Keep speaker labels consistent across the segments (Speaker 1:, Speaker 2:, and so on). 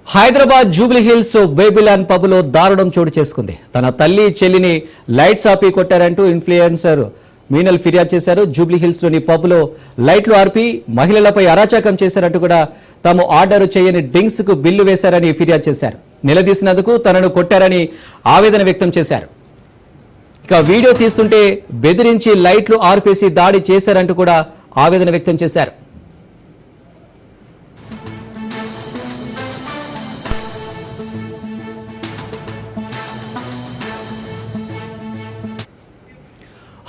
Speaker 1: Hyderabad Jubilee hills బేబిలాన్ పబ్లో దారుణం చోటు చేసుకుంది. తన తల్లి చెల్లిని లైట్స్ ఆపి కొట్టారంటూ ఇన్ఫ్లుయెన్సర్ మీనల్ ఫిర్యాదు చేశారు. జూబ్లీ హిల్స్ లోని పబ్లో లైట్లు ఆర్పి మహిళలపై అరాచకం చేశారంటూ కూడా తాము ఆర్డర్ చేయని డ్రింక్స్ కు బిల్లు వేశారని ఫిర్యాదు చేశారు. నిలదీసినందుకు తనను కొట్టారని ఆవేదన వ్యక్తం చేశారు. ఇక వీడియో తీస్తుంటే బెదిరించి లైట్లు ఆర్పేసి దాడి చేశారంటూ కూడా ఆవేదన వ్యక్తం చేశారు.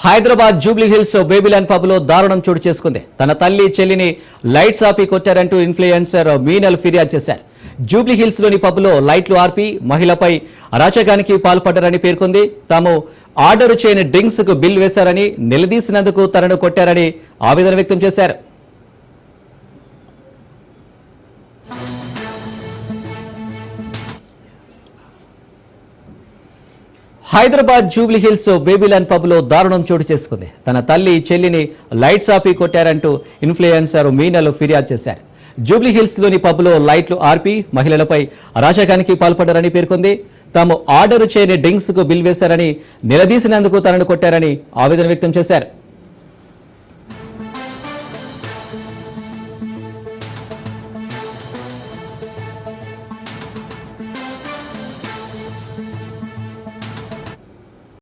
Speaker 1: హైదరాబాద్ జూబ్లీ హిల్స్ బేబిలాన్ పబ్లో దారుణం చోటు చేసుకుంది. తన తల్లి చెల్లిని లైట్స్ ఆపి కొట్టారంటూ ఇన్ఫ్లుయెన్సర్ మీనల్ ఫిర్యాదు చేశారు. జూబ్లీ హిల్స్ లోని పబ్లో లైట్లు ఆర్పి మహిళపై అరాచకానికి పాల్పడ్డారని పేర్కొంది. తాము ఆర్డర్ చేయని డ్రింక్స్ కు బిల్ వేశారని, నిలదీసినందుకు తనను కొట్టారని ఆవేదన వ్యక్తం చేశారు. హైదరాబాద్ జూబ్లీ హిల్స్ బేబిలాన్ పబ్లో దారుణం చోటు చేసుకుంది. తన తల్లి చెల్లిని లైట్స్ ఆపి కొట్టారంటూ ఇన్ఫ్లుయెన్సర్ మీనల్ ఫిర్యాదు చేశారు. జూబ్లీ హిల్స్ లోని పబ్లో లైట్లు ఆర్పి మహిళలపై అరాచకానికి పాల్పడ్డారని పేర్కొంది. తాము ఆర్డర్ చేయని డ్రింక్స్ కు బిల్ వేశారని, నిలదీసినందుకు తనను కొట్టారని ఆవేదన వ్యక్తం చేశారు.